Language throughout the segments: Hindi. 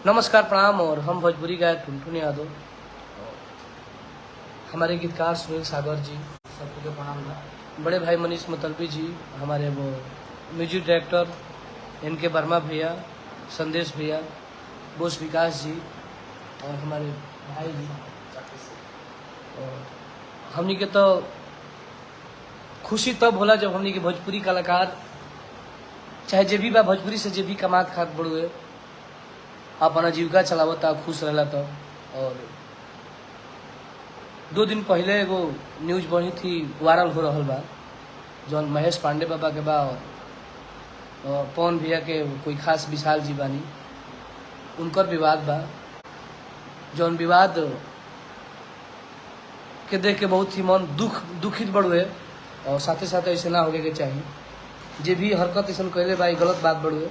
नमस्कार प्रणाम। और हम भोजपुरी गायक टुनटुन यादव, हमारे गीतकार सुनील सागर जी, सबको प्रणाम था। बड़े भाई मनीष मतलबी जी, हमारे वो म्यूजिक डायरेक्टर इनके वर्मा भैया, संदेश भैया, बोस विकास जी और हमारे भाई जी। और हमनी के तो खुशी तब होला जब हमनी के भोजपुरी कलाकार चाहे जे भी बा भोजपुरी से जे भी कमात खात बड़ुए अपन आजीविका चलावता खुश रहला। तो और 2 दिन पहले एगो न्यूज बनी थी, वायरल हो रहा बा, जौन महेश पांडे बाबा के बा और पवन भैया के कोई खास विशाल जी बानी, उनकर विवाद बा। जौन विवाद के देख के बहुत ही मन दुखित बड़ुए और साथे साथे ऐसे ना होके के चाहिए। जे भी हरकत ऐसा कैले बा गलत बात बड़ुए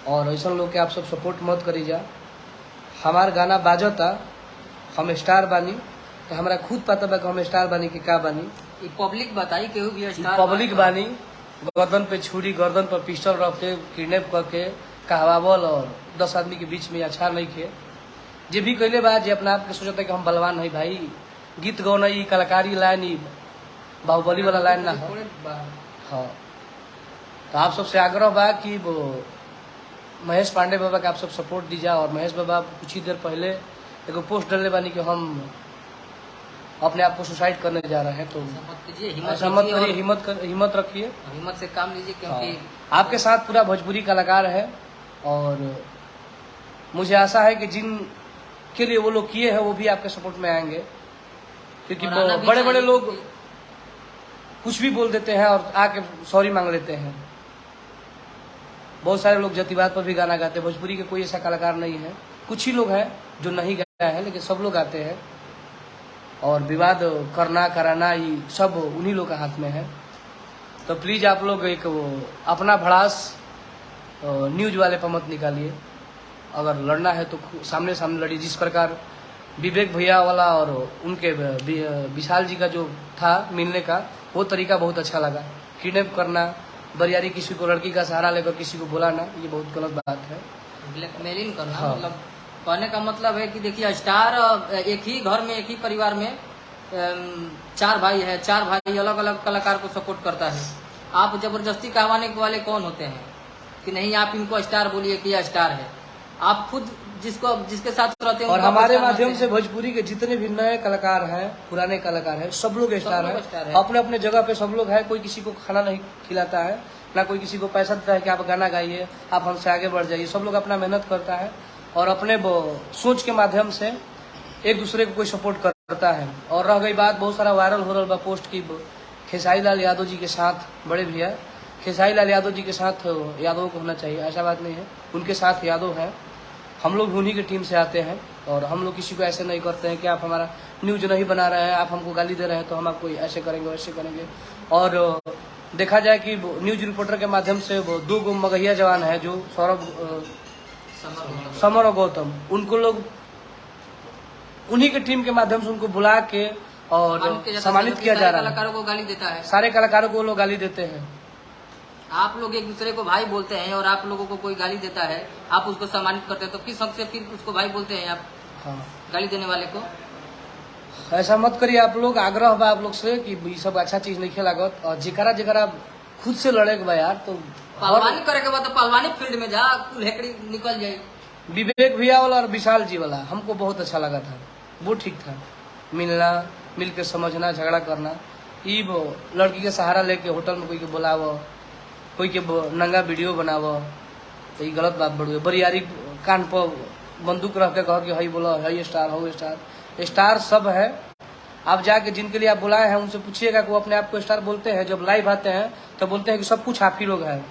और ऐसा लोग के आप सब सपोर्ट मत करी जा। हमार गाना बाजता, हम स्टार बानी, तो हमारा खुद पता बा कि हम स्टार बानी कि का बानी। ये पब्लिक बताई केहू भी स्टार पब्लिक बानी, गर्दन पे छुरी, गर्दन पर पिस्टल रख के किडनैप करके कहवावल और 10 आदमी के बीच में अच्छा नहीं खे। जे भी कैले बा, जे अपना आप के सोचता है कि हम बलवान है भाई, गीत गौना ई कलाकारी लाइन ई बाहुबली वाला लाइन ना हो। हाँ, तो आप सबसे आग्रह बा कि वो महेश पांडे बाबा के आप सब सपोर्ट दीजा। और महेश बाबा कुछ ही देर पहले एगो पोस्ट डालने बानी कि हम अपने आप को सुसाइड करने जा रहे हैं। तो ऐसा मत करिए, हिम्मत रखिए, हिम्मत से काम लीजिए, क्योंकि आपके साथ पूरा भोजपुरी कलाकार है। और मुझे आशा है कि जिन के लिए वो लोग किए हैं वो भी आपके सपोर्ट में आएंगे, क्योंकि बड़े बड़े लोग कुछ भी बोल देते हैं और आके सॉरी मांग लेते हैं। बहुत सारे लोग जतिवाद पर भी गाना गाते हैं। भोजपुरी के कोई ऐसा कलाकार नहीं है, कुछ ही लोग हैं जो नहीं गाए हैं, लेकिन सब लोग गाते हैं। और विवाद करना कराना ये सब उन्हीं लोग के हाथ में है। तो प्लीज़ आप लोग एक वो अपना भड़ास न्यूज वाले पर मत निकालिए। अगर लड़ना है तो सामने सामने लड़िए। जिस प्रकार विवेक भैया वाला और उनके विशाल जी का जो था मिलने का, वो तरीका बहुत अच्छा लगा। किडनैप करना, बरियारी किसी को लड़की का सहारा लेकर किसी को बुलाना, ये बहुत गलत बात है। ब्लैकमेलिंग करना। हाँ। मतलब कहने का मतलब है कि देखिए, स्टार एक ही घर में, एक ही परिवार में 4 भाई है, 4 भाई अलग अलग कलाकार को सपोर्ट करता है। आप जबरदस्ती कहवाने वाले कौन होते हैं कि नहीं आप इनको स्टार बोलिए कि यह स्टार है? आप खुद जिसके साथ रहते हैं। और हमारे माध्यम से भोजपुरी के जितने भी नए कलाकार हैं, पुराने कलाकार हैं, सब लोग स्टार हैं। अपने अपने जगह पे सब लोग हैं। कोई किसी को खाना नहीं खिलाता है, ना कोई किसी को पैसा देता है कि आप गाना गाइए, आप हमसे आगे बढ़ जाइए। सब लोग अपना मेहनत करता है और अपने सोच के माध्यम से एक दूसरे को कोई सपोर्ट करता है। और रह गई बात, बहुत सारा वायरल हो रहा बा पोस्ट की खेसारी लाल यादव जी के साथ, बड़े भैया खेसारी लाल यादव जी के साथ यादव को होना चाहिए, ऐसा बात नहीं है। उनके साथ यादव है, हम लोग उन्हीं की टीम से आते हैं। और हम लोग किसी को ऐसे नहीं करते हैं कि आप हमारा न्यूज नहीं बना रहे हैं, आप हमको गाली दे रहे हैं तो हम आपको ऐसे करेंगे वैसे करेंगे। और देखा जाए कि न्यूज रिपोर्टर के माध्यम से वो 2 गो मगहिया जवान है, जो समर और गौतम, उनको लोग उन्हीं के टीम के माध्यम से उनको बुला के और सम्मानित किया जा रहा है। कलाकारों को गाली देता है, सारे कलाकारों को लोग गाली देते हैं। आप लोग एक दूसरे को भाई बोलते हैं और आप लोगों को कोई गाली देता है, आप उसको सम्मानित करते हैं, तो किस हक से फिर उसको भाई बोलते हैं आप? हाँ, गाली देने वाले को ऐसा मत करिए आप लोग। आग्रह बा आप लोग से कि ये सब अच्छा चीज नहीं खेलागत। और जेकरा खुद से लड़े के बा यार, तो पहलवानी करे के बाद तो पहलवानी फील्ड में जा, हेकड़ी निकल जाए। विवेक भैया वाला और विशाल जी वाला हमको बहुत अच्छा लगा था, वो ठीक था। मिलना, मिल के समझना, झगड़ा करना, ये वो लड़की के सहारा लेके होटल में कोई के बुलाव, कोई के नंगा वीडियो बनाव, तो ये गलत बात बढ़ुए। बरियारी कान पर बंदूक रख के कह के हई बोला हई स्टार हो स्टार, स्टार सब है। आप जाके जिनके लिए आप बुलाए हैं उनसे पूछिएगा कि वो अपने आप को स्टार बोलते हैं। जब लाइव आते हैं तो बोलते हैं कि सब कुछ आप ही लोग हैं।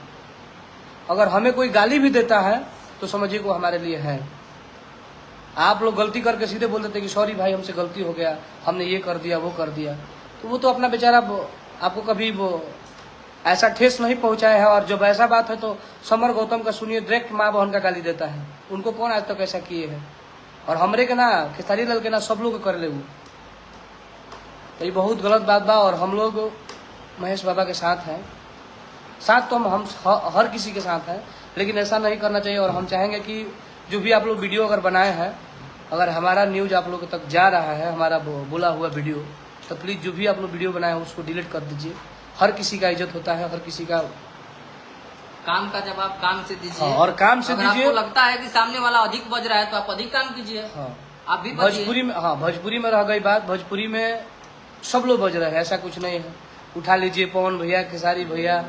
अगर हमें कोई गाली भी देता है तो समझिए वो हमारे लिए है। आप लोग गलती करके सीधे बोल देते हैं कि सॉरी भाई हमसे गलती हो गया, हमने ये कर दिया वो कर दिया, तो वो तो अपना बेचारा आपको कभी वो ऐसा ठेस नहीं पहुंचाया है। और जब ऐसा बात है तो समर गौतम का सुनिए, डायरेक्ट माँ बहन का गाली देता है। उनको कौन आज तक ऐसा किए हैं? और हमरे के ना, खेसारी लाल के ना, सब लोग कर ले। तो ये बहुत गलत बात बा। और हम लोग महेश बाबा के साथ हैं, साथ तो हम हर किसी के साथ हैं, लेकिन ऐसा नहीं करना चाहिए। और हम चाहेंगे कि जो भी आप लोग वीडियो अगर बनाए हैं, अगर हमारा न्यूज आप लोगों तक जा रहा है, हमारा बोला हुआ वीडियो, तो प्लीज़ जो भी आप लोग वीडियो बनाए हैं उसको डिलीट कर दीजिए। हर किसी का इज्जत होता है, हर किसी का काम का जवाब काम से दीजिए। हाँ, और काम से अगर दीजिए। आपको लगता है कि सामने वाला अधिक बज रहा है तो आप अधिक काम कीजिए। हाँ, आप भी बजिए। भोजपुरी में, हाँ भोजपुरी में रह गई बात, भोजपुरी में सब लोग बज रहे हैं, ऐसा कुछ नहीं है। उठा लीजिए, पवन भैया, खेसारी भैया,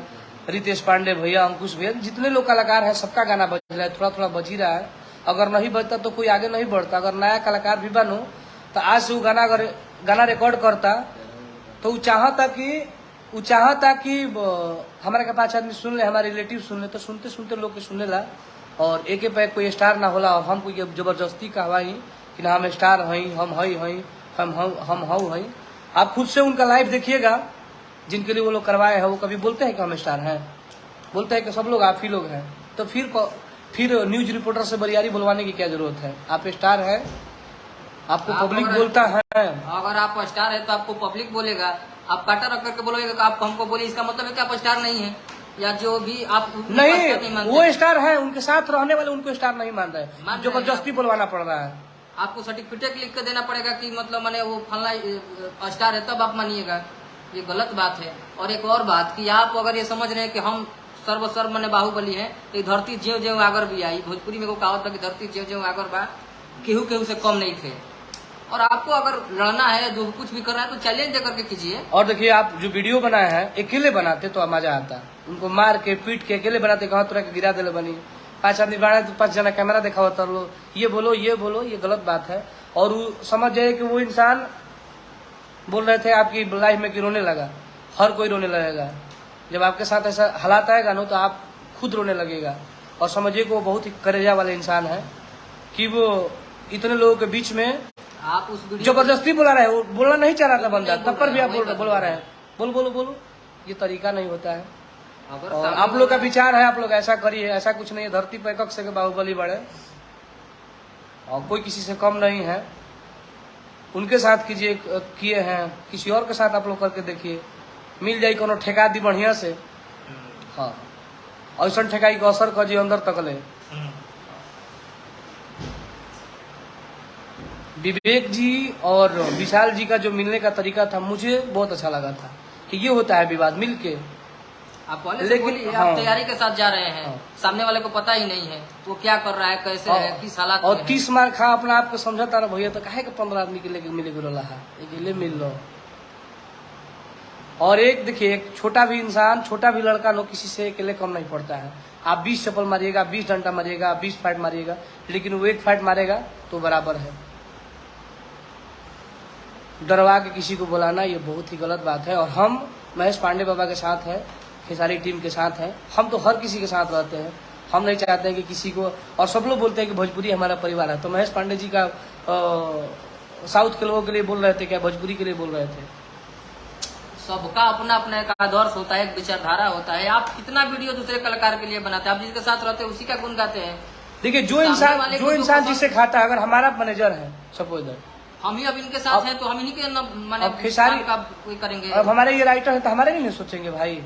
रितेश पांडे भैया, अंकुश भैया, जितने लोग कलाकार हैं सबका गाना बज रहा है, थोड़ा थोड़ा बज ही रहा है। अगर नहीं बजता तो कोई आगे नहीं बढ़ता। अगर नया कलाकार भी बनो तो आज से वो गाना रिकॉर्ड करता तो वो चाहता कि हमारे के 5 आदमी सुन ले, हमारे रिलेटिव सुन ले, तो सुनते सुनते लोग के सुनने ला। और एक पे कोई स्टार ना होला और हम कोई जबरदस्ती कहवाई कि ना हम स्टार हई, हम हऊ हई। आप खुद से उनका लाइव देखिएगा, जिनके लिए वो लोग करवाए हैं, वो कभी बोलते हैं कि हम स्टार हैं? बोलते हैं कि सब लोग आप ही लोग हैं। तो फिर न्यूज रिपोर्टर से बरियारी बुलवाने की क्या जरूरत है? आप स्टार है, आपको पब्लिक बोलता है। अगर आप स्टार है तो आपको पब्लिक बोलेगा। आप काटा रख करके बोलोगे तो आप हमको बोले, इसका मतलब है कि आप स्टार नहीं है, या जो भी आप नहीं वो स्टार है, उनके साथ रहने वाले उनको स्टार नहीं मान रहे, जबरदस्ती बुलवाना पड़ रहा है। आपको सर्टिफिकेट लिख के देना पड़ेगा कि मतलब मैंने वो फलना स्टार है, तब आप मानिएगा। ये गलत बात है। और एक और बात कि आप अगर ये समझ रहे हैं कि हम सर्व मैंने बाहुबली है, तो धरती ज्यों ज्यों आगर भी आई। भोजपुरी में वो कहावत था कि धरती ज्यों ज्यों आगर बा, केहू से कम नहीं थे। और आपको अगर लड़ना है, जो कुछ भी करना है, तो चैलेंज दे करके कीजिए। और देखिए, आप जो वीडियो बनाए हैं अकेले बनाते तो मजा आता, उनको मार के पीट के अकेले बनाते, कहाँ तरह के गिरा दिले बनी। 5 आदमी बनाए तो 5 जना कैमरा देखा होता, लो ये बोलो, ये गलत बात है। और वो समझ जाए कि वो इंसान बोल रहे थे आपकी लाइफ में कि रोने लगा। हर कोई रोने लगेगा जब आपके साथ ऐसा हालात आएगा ना, तो आप खुद रोने लगेगा। और समझिए कि वो बहुत ही करेजा वाले इंसान है कि वो इतने लोगों के बीच में आप उस जबरदस्ती बुला रहे हैं। वो बोलना नहीं चाह रहा था बंदा, तब पर भी आप बुलवा रहे हैं। बोलो, ये तरीका नहीं होता है। और आप लोग का विचार है, आप लोग ऐसा करिए, ऐसा कुछ नहीं है। धरती पर एकक से बाहुबली बढ़े और कोई किसी से कम नहीं है। उनके साथ किए हैं, किसी और के साथ आप लोग करके देखिए, मिल जाये कोनो ठेका दी बढ़िया से। हाँ, ऐसा ठेकाई का असर कर जी अंदर तक ले। विवेक जी और विशाल जी का जो मिलने का तरीका था, मुझे बहुत अच्छा लगा था कि ये होता है विवाद मिल के। आप पहले से बोलिए, आप तैयारी के साथ जा रहे हैं। सामने वाले को पता ही नहीं है वो क्या कर रहा है, कैसे है, किस हालात में और 30 मार खा अपना आप को समझता रहा भैया, तो काहे के 15 आदमी के लेके मिले गुरला है, अकेले मिल लो। और एक देखिए, एक छोटा भी इंसान, छोटा भी लड़का लो, किसी से अकेले कम नहीं पड़ता है। आप 20 चप्पल मारिएगा, 20 डंडा मारिएगा, 20 फाइट मारिएगा, लेकिन वो एक फाइट मारेगा तो बराबर है। डरवा के किसी को बुलाना ये बहुत ही गलत बात है। और हम महेश पांडे बाबा के साथ है, खेसारी टीम के साथ है, हम तो हर किसी के साथ रहते हैं। हम नहीं चाहते हैं कि किसी को, और सब लोग बोलते हैं कि भोजपुरी हमारा परिवार है, तो महेश पांडे जी का साउथ के लोगों के लिए बोल रहे थे क्या, भोजपुरी के लिए बोल रहे थे? सबका अपना अपना एक आदर्श होता है, एक विचारधारा होता है। आप कितना वीडियो दूसरे कलाकार के लिए बनाते हैं, आप जिसके साथ रहते हैं उसी का गुण गाते हैं। देखिए, जो इंसान जिससे खाता है, अगर हमारा मैनेजर है सपोज, हम ही अब इनके साथ हैं, तो हम इन्हीं के माने खेसारी का कोई करेंगे। अब हमारे ये राइटर है तो हमारे नहीं सोचेंगे भाई।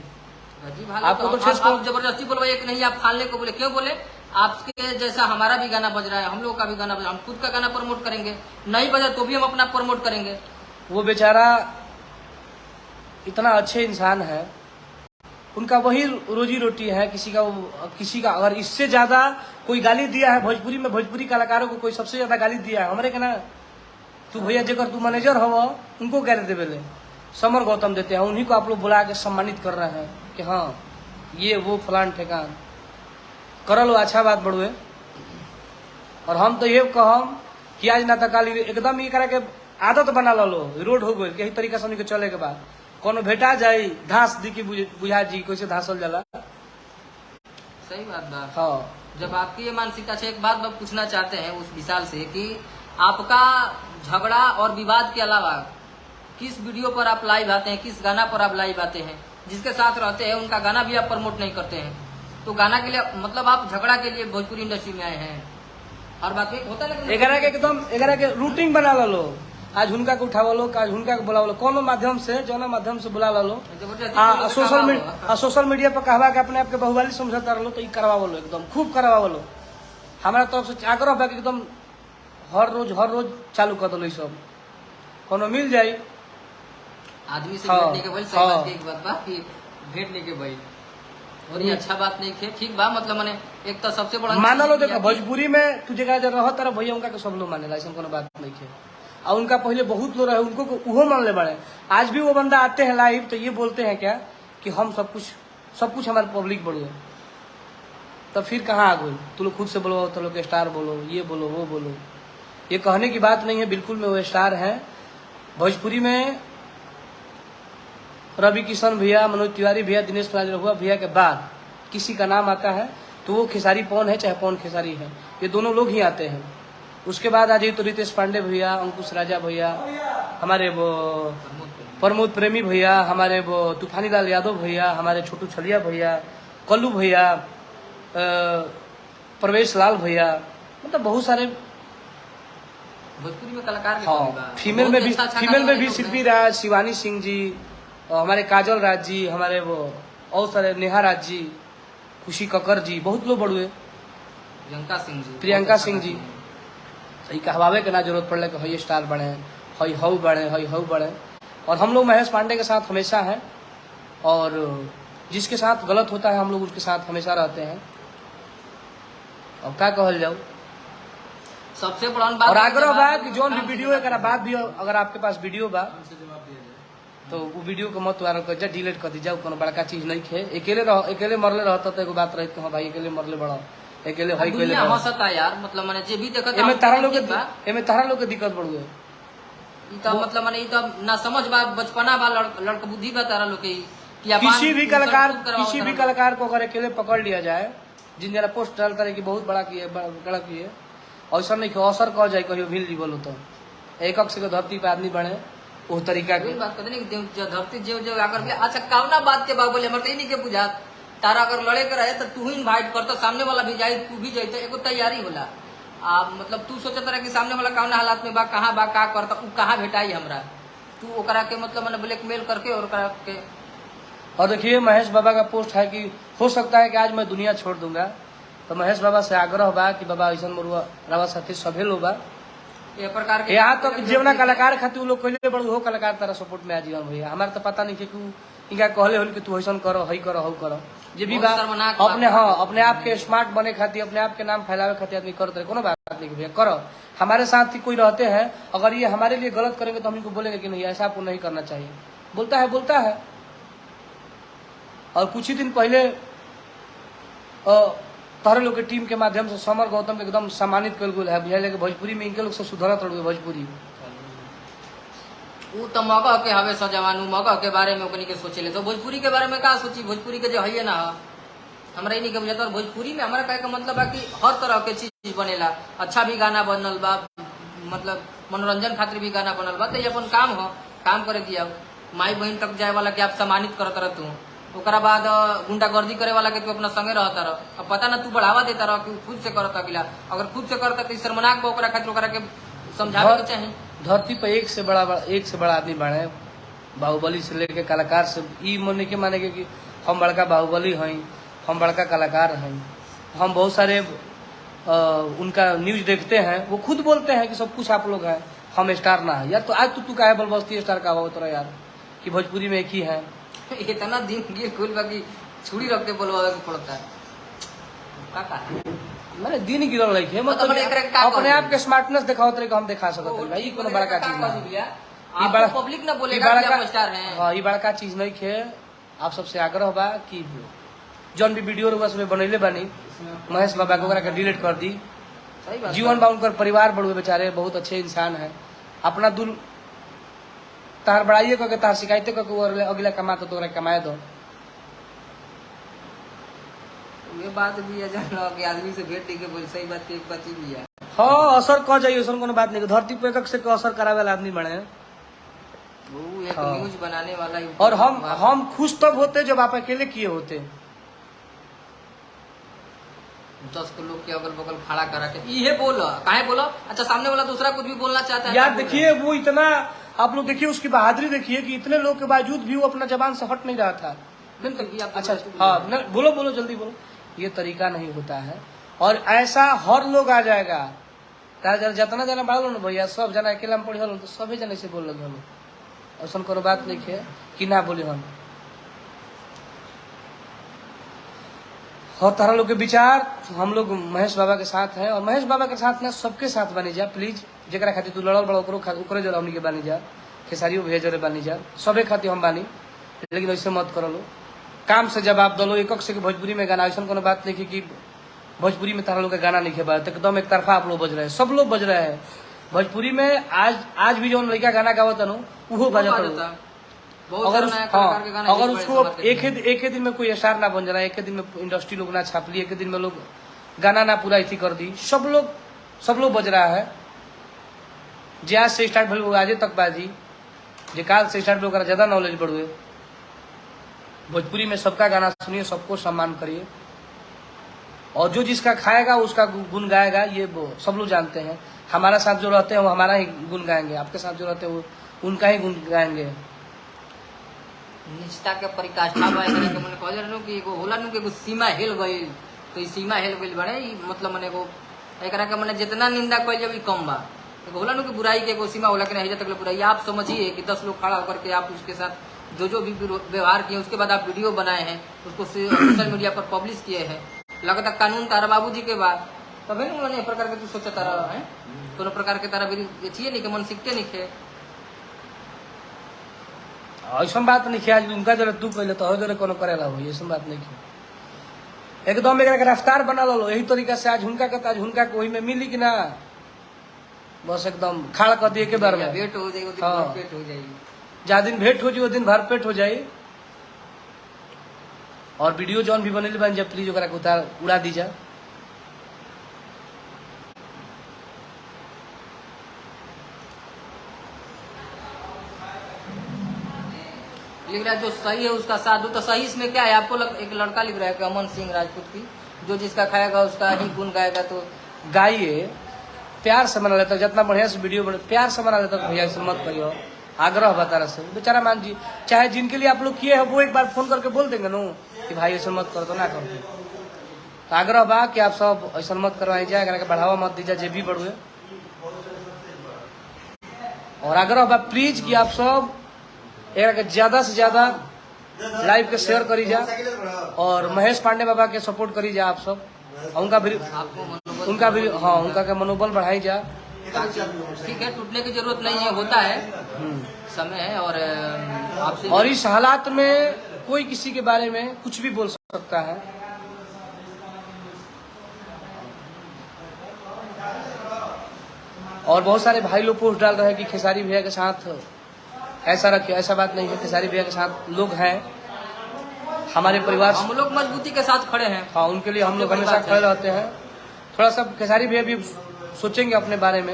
आपको तो आप जबरदस्ती बोलवाइए कि नहीं, आप फालने को बोले, क्यों बोले? आपके जैसा हमारा भी गाना बज रहा है, हम लोग का भी गाना बज रहा है, हम खुद का गाना प्रमोट करेंगे, नहीं बजा तो भी हम अपना प्रमोट करेंगे। वो बेचारा इतना अच्छे इंसान है, उनका वही रोजी रोटी है। किसी का अगर इससे ज्यादा कोई गाली दिया है भोजपुरी में, भोजपुरी कलाकारों को कोई सबसे ज्यादा गाली दिया है हमारे के ना, तू भैया जेकर तू मैनेजर हो उनको गाली देवे ले, समर गौतम देते हैं, उन्हीं को आप लोग बुला के सम्मानित कर रहे हैं कि हाँ ये वो फलान ठेकान कर लो, अच्छा बात बढ़ुए। और हम तो ये कहम कि आज ना तक एकदम ये करा के आदत बना लो, रोड हो गई, यही तरीका से उनके चले के बाद कोनो भेटा जाये धास दी की बुझा जी कैसे धासल जाला। सही बात बा। हाँ, जब आपकी ये मानसिकता से एक बात पूछना चाहते हैं उस विशाल से कि आपका झगड़ा और विवाद के अलावा किस वीडियो पर आप लाइव आते हैं, किस गाना पर आप लाइव आते हैं? जिसके साथ रहते हैं उनका गाना भी आप प्रमोट नहीं करते हैं, तो गाना के लिए मतलब आप झगड़ा के लिए भोजपुरी इंडस्ट्री में आए हैं। और बाकी होता है एकदम रूटीन बना लो, आज हुनका के उठावा लो, आज हुनका के बुलावा लो, कोनो माध्यम से, जो माध्यम से बुला लो। सोशल मीडिया पर कहवा के अपने आप के बहुवाली समझता रहो, तो करवा लो, एकदम खूब करवा लो। हमारा तरफ से आग्रह बा कि एकदम हर रोज चालू कर दो सब, कोनो मिल जाई आदमी से हाँ, भेंट नहीं के भाई, सही हाँ। बात की एक बात बा कि भेंट नहीं के भाई, और ये अच्छा बात नहीं है, ठीक बा। मतलब मैंने एक तो सबसे बड़ा माना लो चीज देखो ये कि- भोजपुरी में तू जगह रह तारा भैया उनका के सब लोग मानेला, ऐसा कोनो बात नहीं है। और उनका पहले बहुत लोग रहे, उनको उहो मान ले बड़े। आज भी वो बंदा आते हैं लाइव तो ये बोलते हैं क्या कि हम सब कुछ हमारे पब्लिक बढ़ो, तब फिर कहाँ आ गई? तू लोग खुद से बोलो, तो लोग स्टार बोलो, ये बोलो वो बोलो, ये कहने की बात नहीं है। बिल्कुल में वो स्टार है भोजपुरी में। रवि किशन भैया, मनोज तिवारी भैया, दिनेश रहुआ भैया के बाद किसी का नाम आता है तो वो खेसारी पवन है चाहे पवन खेसारी है, ये दोनों लोग ही आते हैं। उसके बाद आ जाइए तो रितेश पांडे भैया, अंकुश राजा भैया, हमारे वो प्रमोद प्रेमी भैया, हमारे वो तूफानी लाल यादव भैया, हमारे छोटू छलिया भैया, कल्लू भैया, प्रवेश लाल भैया, मतलब बहुत सारे। भोजपुरी में कलाकार भी हाँ, कमी बा। फीमेल बहुत में भी अच्छा फीमेल में गाने भी लोग शिल्पी हैं। राज, शिवानी सिंह जी, और हमारे काजल राज जी, हमारे वो और सारे नेहा राज जी, खुशी कक्कर जी, बहुत लोग बड़ुए, प्रियंका सिंह जी, प्रियंका बहुत अच्छा सिंह जी। गाती हैं। सही कहवावे के ना जरूरत पड़े कि हई स्टार बने, हई हऊ बने, हई हऊ बने। और हम लोग महेश पांडे के साथ हमेशा हैं, और जिसके साथ गलत होता है हम लोग उसके साथ हमेशा रहते हैं। अब क्या कहल जाओ। सबसे बड़ा बात और है आग्रह जब बा आप- कि जोन भी वीडियो एक बात भी, अगर आपके पास वीडियो बा तो वो वीडियो को मत वायरल कर, डिलीट कर दीजिए, कोनो बड़का चीज नहीं है। अकेले मरले रहता तो एगो बात रही कि हाँ भाई अकेले मरले बड़ा, अकेले भाई कोई दुनिया हंसता यार। मतलब मैंने जे भी देखा एमे तारा लोग के दिक्कत बढ़ुए। मतलब मैंने ना समझ बा, बचपना बा, लड़का बुद्धि बा तारा लोग के कि अपन किसी भी इंसान कलाकार खुद करवाओ किसी भी तारा लोग। कलाकार को अगर अकेले पकड़ लिया जाए, जिन जरा पोस्ट डालता है कि बहुत बड़ा किए बड़ा किए, ऐसा नहीं कि अवसर कह जाए कहियो भील जी बोलो तो एक से धरती पे आदमी बने वो तरीका के। वही बात कहते नहीं कि जो धरती जो जो आकर के अच्छा कावना बात के बाबू बोले हमारे तो ही नहीं के बुझा। तारा अगर लड़े के रहे तो तू ही इन्वाइट करता, सामने वाला भी जाए तू भी जाए, तो एगो तैयारी होला। मतलब तू सोचत रहे कि सामने वाला कौन हालात में बा, कहाँ बा, का करता, उ कहाँ भेटाई हमरा, तू ओकरा के मतलब मैंने ब्लैकमेल करके और ओकरा के। और देखिए महेश बाबा का पोस्ट है कि हो सकता है कि आज मैं दुनिया छोड़ दूंगा, तो महेश बाबा से आग्रह बा कि बाबा ऐसा मरुआ रवा साथी सभे लोग बा, ये प्रकार के यहाँ तक जीवना कलाकार खातिर लोग कहले बड़ हो कलाकार तारा सपोर्ट में आ जीवन भैया। हमारा तो पता नहीं कि इनका कहले होल कि तू ऐसा करो, हई करो, हऊ करो, जे भी बा बहुत शर्मनाक अपने बात हाँ है। अपने आप के स्मार्ट बने खातिर, अपने आप के नाम फैलावे खातिर आदमी करते रहे, कोनो बात नहीं भैया करो। हमारे साथ ही कोई रहते हैं, अगर ये हमारे लिए गलत करेंगे तो हम इनको बोलेंगे कि नहीं ऐसा आपको नहीं करना चाहिए, बोलता है। और कुछ ही दिन पहले तारे लोग के टीम के माध्यम से समर गौतम के एकदम सम्मानित कर गया है, बुझाइले कि भोजपुरी में इनके लोग से सुधरत रहे भोजपुरी। उ तो मगह के हवे सजवानू, मगह के बारे में ओकनी के सोचेले, तो भोजपुरी के बारे में का सोची? भोजपुरी के जो है ना हमरा ही नहीं के बुझाता। और भोजपुरी में हमारा कहे का मतलब है कि हर तरह के चीज बनेला, अच्छा भी गाना बनल बा, मतलब मनोरंजन खातिर भी गाना बनल बा, तो ये अपन काम हो, काम करे दिया। माई बहन तक जाए वाला के आप सम्मानित करत रह तू, ओकरा बाद गुंडागर्दी करे वाला के तू अपना संगे रहता रह। अब पता ना तू बढ़ावा देता रह कि खुद से करता अकेला, अगर खुद से करता तो शर्मनाक बा, ओकरा खातिर ओकरा के समझावे के चाहिए। धरती पर एक से बड़ा आदमी बने, बाहुबली से लेके कलाकार से ई मन के माने कि हम बड़का बाहुबली हैं, हम बड़का कलाकार हैं। हम बहुत सारे उनका न्यूज देखते हैं, वो खुद बोलते हैं कि सब कुछ आप लोग हैं, हम स्टार ना है यार। तो आज तो तू काहे बलबस्ती स्टार का बहुत यार कि भोजपुरी में एक ही है। इतना दिन गिर खुल बाकी छुरी रख के बोलवा के पड़ता है का मैंने दिन गिरल रही है, मतलब मतलब एकरा का अपने कहू? आप के स्मार्टनेस दिखाओ तरीके हम दिखा सकते हैं भाई, कोनो बड़का चीज ना है। ई बड़ा पब्लिक ना ई बोलेगा कि बड़का आप स्टार हैं। हाँ ई बड़का चीज नहीं है। आप सबसे आग्रह बा कि जौन भी वीडियो रुआ में बनैले बानी महेश बाबा को ओकरा के डिलीट कर दी। सही बात जीवन बा उनकर परिवार बड़ुए बेचारे बहुत अच्छे इंसान है, अपना दुल तार बड़ाइए करके तार शिकायतें करके अगला कमा तो तोरा कमाए दो। ये बात भी है जान कि आदमी से भेंट के बोल, सही बात एक बात ही भी है। हाँ असर कह जाइए, ऐसा कोनो बात नहीं। धरती पे एक से असर करावे वाला आदमी बने हैं। वो एक हाँ। न्यूज बनाने वाला और हम खुश तब होते जब आप अकेले किए होते। 10 को लोग के अगल बगल खड़ा करा के ये बोला काहे बोला, अच्छा सामने वाला दूसरा कुछ भी बोलना चाहता है। यार देखिए वो इतना, आप लोग देखिए उसकी बहादुरी देखिए कि इतने लोग के बावजूद भी वो अपना जबान से हट नहीं रहा था। नहीं, आप अच्छा तो हाँ बोलो जल्दी बोलो। ये तरीका नहीं होता है। और ऐसा हर लोग आ जाएगा। तार जितना जना बाड़ो ना भैया सब जना अकेला में पढ़ी हल तो सभी जने से बोल लगे हम ऐसा कोनो बात नहीं है कि ना बोली हम। और तारा लोग के विचार हम लोग महेश बाबा के साथ हैं और महेश बाबा के साथ ना सबके साथ बनी जा प्लीज। जरा खातिर तू लड़ल बड़ा ओकरे जरा हमनी के बानी जा खेसारियों भेज जरे बानी जा सबे खातिर हम बानी, लेकिन ऐसे मत करो लो। काम से जवाब दलो। एक से भोजपुरी में गाना ऐसा कोनो बात नहीं कि भोजपुरी में तारा लोग का गाना नहीं खेबा एकदम एक तरफा आप लोग बज रहे हैं, सब लोग बज रहे हैं भोजपुरी में। आज भी जो लड़का गाना गावत नु वो बजाता। अगर उसको एक ही दिन में कोई स्टार ना बन जा रहा है, एक ही दिन में इंडस्ट्री लोग ना छाप ली, एक ही दिन में लोग गाना ना पूरा इथी कर दी, सब लोग बज रहा है। जे आज से स्टार्ट भले आज तक बाजी, जे काल से स्टार्ट लोग ज्यादा नॉलेज बढ़ुए। भोजपुरी में सबका गाना सुनिए, सबको सम्मान करिए और जो जिसका खाएगा उसका गुण गाएगा, ये सब लोग जानते हैं। हमारा साथ जो रहते हैं वो हमारा ही गुण गाएंगे, आपके साथ जो रहते हैं वो उनका ही गुण गाएंगे। निष्ठा के परिकाष्ठा बा एकरे के मने कहले रहनु कि एगो होला नु के एगो सीमा हिल गइल, तो ई सीमा हिल गइल बड़े ई मतलब मने एगो एकरा के मने जितना निंदा कइल जब ई कम बा। एगो होला नु के बुराई के एगो सीमा होला कि नहीं तक बुराई। आप समझिए कि 10 लोग खड़ा होकर के आप उसके साथ जो भी व्यवहार किए उसके बाद आप वीडियो बनाए हैं, उसको सोशल मीडिया पर पब्लिश किए हैं। लगता कानून तारा बाबूजी के बाद तभी न प्रकार के तू सोचता रहा है कोनो प्रकार के तारा भी छिए नहीं के मन सीखते नहीं खे। ऐसा बात नहीं है उनका जरा तू कहले तो जरा कोनो करेला हो, ऐसा बात नहीं है। एकदम एक रफ्तार बना लो यही तरीका से आज हुनका के आज हुनका को वही में मिली कि ना बस एकदम खाड़ कर दिए के बार में भेंट हो जाएगी, भेंट हो जाएगी। जा दिन भेंट हो जाए दिन भर पेट हो जाए। और वीडियो जौन भी बनेली बन जा प्लीज ओकरा के उड़ा दीजा। लिख रहा है जो सही है उसका साथ दो, तो सही इसमें क्या है? आपको एक लड़का लिख रहा है कि अमन सिंह राजपूत की जो जिसका खाएगा उसका ही गुण गाएगा। तो गाइए, प्यार से मना लेता जितना बढ़िया से वीडियो बने प्यार से मना लेता भैया से मत करियो। आग्रह बता रहा से बेचारा मान जी चाहे जिनके लिए आप लोग किए हैं वो एक बार फोन करके बोल देंगे नो कि भाई ऐसा मत करो तो ना करो। तो आग्रह बा कि आप सब ऐसा मत करवाई जाए, अगर बढ़ावा मत दीजिए जे भी बढ़ुए। और आग्रह बा प्लीज कि आप सब एक ज्यादा से ज्यादा लाइव के शेयर करी जा और महेश पांडे बाबा के सपोर्ट करी जा आप सब। उनका भी हाँ उनका के मनोबल बढ़ाई जा। ठीक है, टूटने की जरूरत नहीं है, होता है समय है। और आपसे और इस हालात में कोई किसी के बारे में कुछ भी बोल सकता है। और बहुत सारे भाई लोग पोस्ट डाल रहे हैं कि खेसारी भैया के साथ ऐसा रखिए, ऐसा बात नहीं है। खेसारी भैया के साथ लोग हैं, हमारे परिवार हम लोग मजबूती के साथ खड़े हैं। हाँ उनके लिए हम लोग हमेशा खड़े रहते हैं। थोड़ा सा खेसारी भैया भी सोचेंगे अपने बारे में।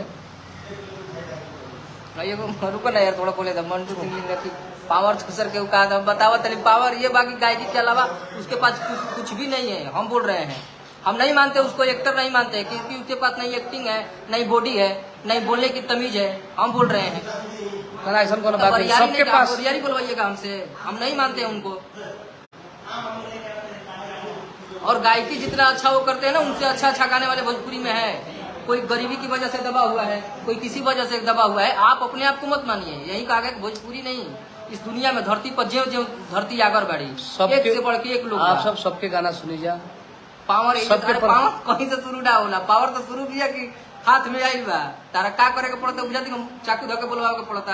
रुको ना यार थोड़ा बोले था मंटू सिंह पावर तो सर के कहा था बतावा तली पावर ये बाकी गायकी के अलावा उसके पास कुछ भी नहीं है। हम बोल रहे हैं हम नहीं मानते उसको एक्टर नहीं मानते क्योंकि उसके पास नहीं एक्टिंग है, नहीं बॉडी है, नहीं बोलने की तमीज है। हम बोल रहे हैं ऐसा कोनो बात नहीं, सबके पास बोलियारी बोलवाइएगा हमसे, हम नहीं मानते हैं उनको। और गायकी जितना अच्छा वो करते हैं ना उनसे अच्छा गाने वाले भोजपुरी में है। कोई गरीबी की वजह से दबा हुआ है, कोई किसी वजह से दबा हुआ है। आप अपने आप को मत मानिए, यही कहा गया भोजपुरी नहीं इस दुनिया में धरती पर जो धरती आगर बढ़ी एक से बढ़ के एक लोग। आप सब सबके गाना सुनी जा। पावर पावर कहीं से शुरू ना होला, पावर तो शुरू किया कि हाथ में आइल बा तारा का करे के पड़ता बुझाती चाकू धके बोलवा के पड़ता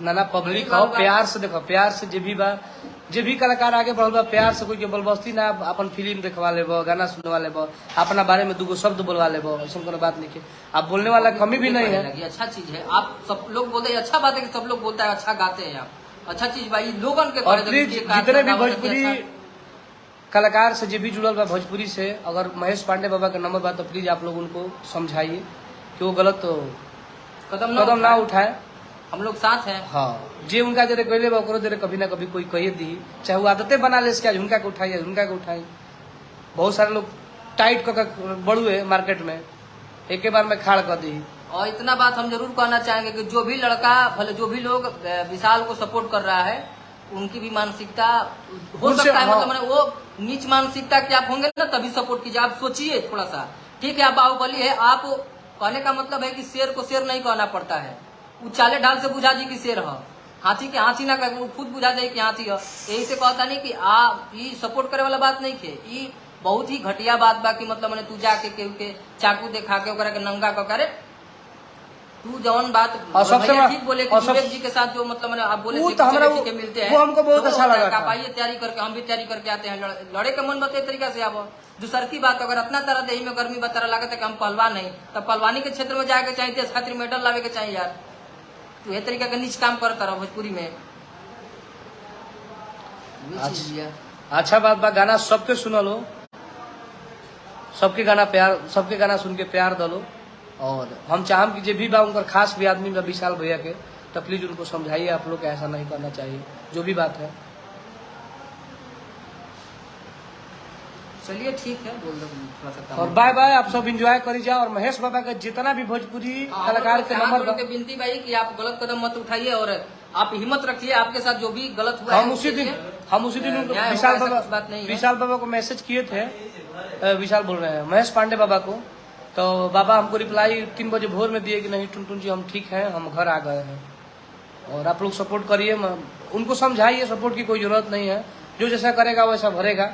ना पब्लिक हो प्यार से देखो, प्यार से जे भी कलाकार आगे बढ़ल बा प्यार से कोई के बलबस्ती ना अपन फिल्म देखवा लेबो, गाना सुनवा लेबो, अपना बारे में दूगो शब्द बोलवा लेबो, ऐसा कोनो बात नहीं है। आप बोलने वाला कमी भी नहीं है, अच्छा चीज है। आप सब लोग बोलते हैं अच्छा बात है कि सब लोग बोलता है अच्छा गाते हैं आप, अच्छा चीज भाई लोगन के और प्लीज जितने भी भोजपुरी कलाकार से जो भी जुड़ल बा भोजपुरी से, अगर महेश पांडे बाबा का नंबर बा तो प्लीज आप लोग उनको समझाइए कि वो गलत कदम ना उठाए। हम लोग साथ हैं। हाँ जे उनका जरे कहले बा ओकरो जरे कभी ना कभी कोई कहिए दी, चाहे वो आदतें बना ले इसके झुमका के उठाइए झुमका के उठाई। बहुत सारे लोग टाइट कर बढ़ुए मार्केट में एक बार में खाड़ कर दी। और इतना बात हम जरूर कहना चाहेंगे कि जो भी लड़का भले जो भी लोग विशाल को सपोर्ट कर रहा है उनकी भी मानसिकता हो सकता है, मतलब वो नीच मानसिकता के आप होंगे ना तभी सपोर्ट कीजिए। आप सोचिए थोड़ा सा ठीक है, आप बाहुबली है, आप कहने का मतलब है कि शेर को शेर नहीं कहना पड़ता है, वो चाले ढाल से बुझा जी कि शेर है, हाथी के हाथी ना कहे, वो खुद बुझा जाए कि हाथी है। यही से कहता नहीं कि आप ये सपोर्ट करे वाला बात नहीं थे, ये बहुत ही घटिया बात बा कि मतलब मैंने तू जाके केहू के चाकू दिखा के ओकरा के नंगा क करे, तू जौन बात और सबसे भैया ठीक बोले कि और सब- विवेक जी के साथ जो मतलब मैंने आप बोले वो थे तो कि हमरा चले ठीक है, मिलते हैं, वो हमको बहुत तो अच्छा लगा आप था। आइए तैयारी करके, हम भी तैयारी करके आते हैं, लड़े के मन बते तरीका से आप दूसर की बात, अगर इतना तरह देही में गर्मी बता लगा कि हम पहलवान नहीं, तब पहलवानी के क्षेत्र में जाके चाहिए, देश खातिर मेडल लावे के चाहिए यार, तो ये तरीका का नीच काम करता रहा भोजपुरी में। ये चीज भी है। अच्छा बात बा, गाना सबके सुनलो, सबके गाना प्यार, सबके गाना सुन के प्यार दलो। और हम चाहम कि जे भी बा उनकर खास भी आदमी बा विशाल भैया के, तो प्लीज उनको समझाइए आप लोग, ऐसा नहीं करना चाहिए जो भी बात है। चलिए ठीक है, बोल दो थोड़ा सा काम और है। बाय बाय, आप सब एंजॉय करी जाओ। और महेश बाबा का जितना भी भोजपुरी कलाकार के नंबर बा, विनती भाई कि आप गलत कदम मत उठाइए और आप हिम्मत रखिए, आपके साथ जो भी गलत हुआ है हम उसी दिन उनको न्याय विशाल होगा, ऐसा बाबा कुछ बात नहीं है। विशाल बाबा को मैसेज किए थे, विशाल बोल रहे हैं महेश पांडे बाबा को, तो बाबा हमको रिप्लाई 3 बजे भोर में दिए कि नहीं टुनटुन जी हम ठीक हैं, हम घर आ गए हैं। और आप लोग सपोर्ट करिए, उनको समझाइए सपोर्ट की कोई जरूरत नहीं है, जो जैसा करेगा वैसा भरेगा।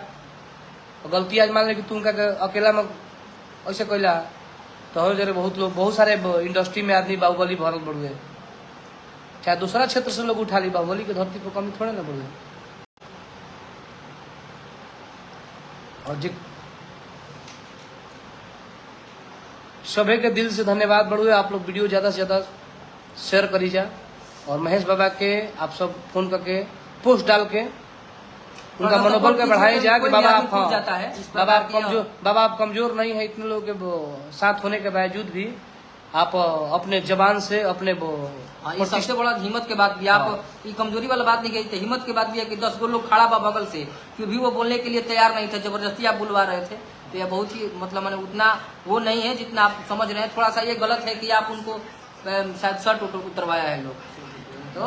और गलती आज मान ले कि तुम का अकेला में ऐसे कैला, तो हो जरे बहुत लोग, बहुत सारे इंडस्ट्री में आदमी बाहुबली भरल बढ़ुए, चाहे दूसरा क्षेत्र से लोग उठा ली, बाहुबली की धरती पर कमी थोड़े ना बढ़ुए। और जी सभी के दिल से धन्यवाद बढ़ुए, आप लोग वीडियो ज्यादा से ज्यादा शेयर करी जा। और महेश बाबा के आप सब फोन करके पोस्ट डाल के उनका अगर मनोबल support के बढ़ाए कीजिए जा तो कि कोई बाबा आदमी आप, टूट हाँ, जाता है, इस बाबा आप प्रकार की कमजोर, बाबा आप कमजोर नहीं है, इतने लोगों के साथ होने के बावजूद भी आप अपने जबान से अपने हाँ, ये सबसे बड़ा हिम्मत के बात भी, आप ये कमजोरी वाला बात नहीं कही, हिम्मत की बात भी है कि 10 गो लोग खड़ा बा बगल से, फिर भी वो बोलने के लिए तैयार नहीं थे, जबरदस्ती आप बुलवा रहे थे, तो यह बहुत ही मतलब मैंने उतना वो नहीं है जितना आप समझ रहे हैं। थोड़ा सा ये गलत है कि आप उनको शायद शर्ट उतरवाया है लोग, तो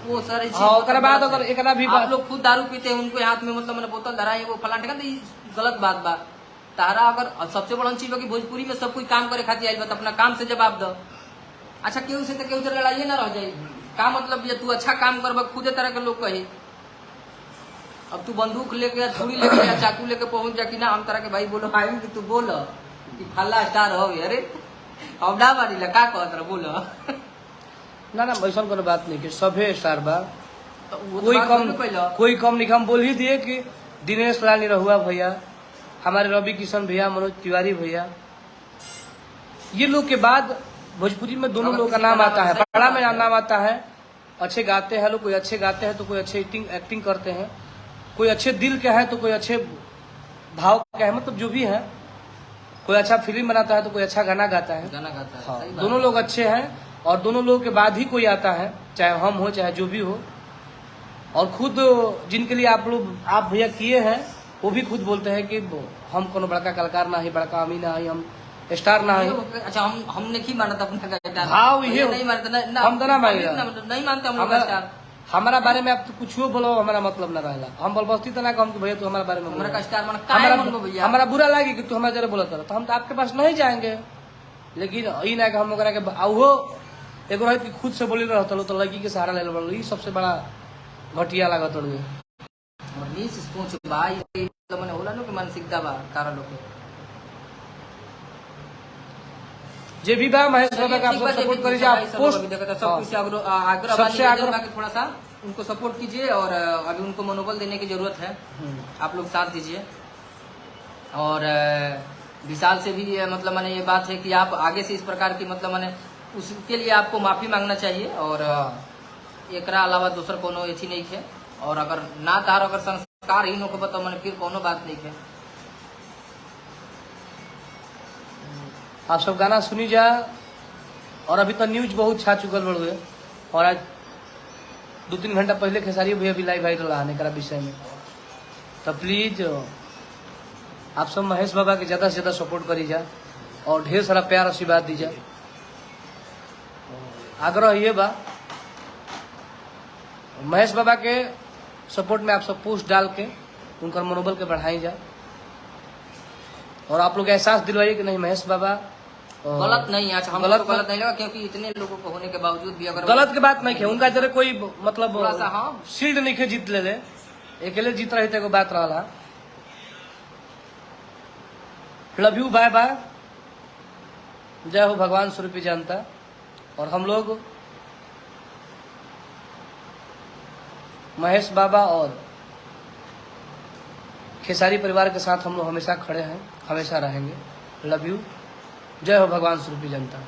वो सारी चीज हाँ, ओकरा बाद गलत है। अगर एकरा भी आप लोग खुद दारू पीते हैं, उनको हाथ में मतलब मैंने बोतल धराए, वो फलान ठेका, तो ये गलत बात बा। तारा अगर सबसे बड़ा चीज हो कि भोजपुरी में सब कोई काम करे खातिर आइल बा, तो अपना काम से जवाब दो। अच्छा केहू से तो केहू से लड़ाइए ना रह जाए, का मतलब ये तू अच्छा काम करबा, खुदे तरह के लोग कही। अब तू बंदूक लेके या छुरी लेके या चाकू लेके पहुंच जा कि ना हम तरह के भाई बोलो आयम कि तू बोल कि फल्ला स्टार हो, अरे अब ना मारी ला का कहत रह बोल, ना ना वैसा कोनो बात नहीं कि सभे स्टार बा, तो वो तो कोई बात कम बोलबे कइला। कोई कम नहीं। हम बोल ही दिए कि दिनेश लाल निरहुआ भैया, हमारे रवि किशन भैया, मनोज तिवारी भैया, ये लोग के बाद भोजपुरी में दोनों लोग का नाम आता है, बड़ा में नाम आता है। अच्छे गाते हैं लोग, कोई अच्छे गाते हैं तो कोई अच्छे एक्टिंग करते हैं, कोई अच्छे दिल के हैं तो कोई अच्छे भाव के है, मतलब जो भी है, कोई अच्छा फिल्म बनाता है तो कोई अच्छा गाना गाता है। गाना गाता है, हाँ, सही बात दोनों है। लोग अच्छे हैं, और दोनों लोग के बाद ही कोई आता है, चाहे हम हो चाहे जो भी हो। और खुद जिनके लिए आप भैया किए हैं, वो भी खुद बोलते हैं कि हम कोनो बड़का कलाकार ना ही, बड़का अमी ना ही, हम स्टार ना ही। अच्छा हमने की माना था अपना स्टार, हाँ, ये नहीं मानते हम तो ना मानेगा। नहीं मानते हम लोग का स्टार। हमारा बारे में आप तो कुछ बोलो, हमारा मतलब ना रहेगा। हम बलबस्ती तो ना कहम कि भैया तू हमारे बारे में हमारा बोलो। का स्टार माना काहे मन भैया, हमारा बुरा लगे कि तू हमारे जरा बोलत रह, तो हम तो आपके पास नहीं जाएंगे। लेकिन ई ना कि हम ओकरा के आउहो एगो रह कि खुद से बोली रहत लो, तो लड़की के सहारा ले लो, ई सबसे बड़ा घटिया लागत रहे। और नीच सोच भाई मतलब मैंने होला नो कि मानसिकता बा तारा लोग के। जे भी बा महेश बाबा का आप ठीक सब बा, सपोर्ट जे करी भी जा, भाई सब पोस्ट अभी देखा था, सब कुछ से आग्रह सबसे वाली आग्रह- निवेदन बा कि थोड़ा सा उनको सपोर्ट कीजिए, और अभी उनको मनोबल देने की जरूरत है, आप लोग साथ दीजिए। और विशाल से भी मतलब मैंने ये बात है कि आप आगे से इस प्रकार की मतलब मैंने उसके लिए आपको माफी मांगना चाहिए, और एकरा अलावा दूसर कोनो एथी नहीं है। और अगर ना तार अगर संस्कार ही को बताओ मैंने फिर कोनो बात नहीं है। आप सब गाना सुनी जा। और अभी तो न्यूज बहुत छा चुकल बड़ुए, और आज 2-3 घंटा पहले खेसारी भैया भी लाइव वायरल आने का विषय में। तो प्लीज आप सब महेश बाबा के ज्यादा से ज्यादा सपोर्ट करी जा, और ढेर सारा प्यार आशीर्वाद दी जा। आग्रह ये बा महेश बाबा के सपोर्ट में आप सब पोस्ट डाल के उनका मनोबल के बढ़ाई जा। और आप लोग एहसास दिलवाइए कि नहीं महेश बाबा गलत नहीं है। अच्छा, हमको गलत तो गलत नहीं लगा, क्योंकि इतने लोगों को होने के बावजूद भी अगर गलत के बात नहीं है उनका जरा कोई मतलब थोड़ा सा, हाँ। शील्ड नहीं के जीत ले अकेले जीत रहे थे को बात रहा। लव यू, बाय बाय, जय हो भगवान स्वरूपी जनता। और हम लोग महेश बाबा और खेसारी परिवार के साथ हम लोग हमेशा खड़े हैं, हमेशा रहेंगे। लव यू, जय हो भगवान स्वरूपी जनता।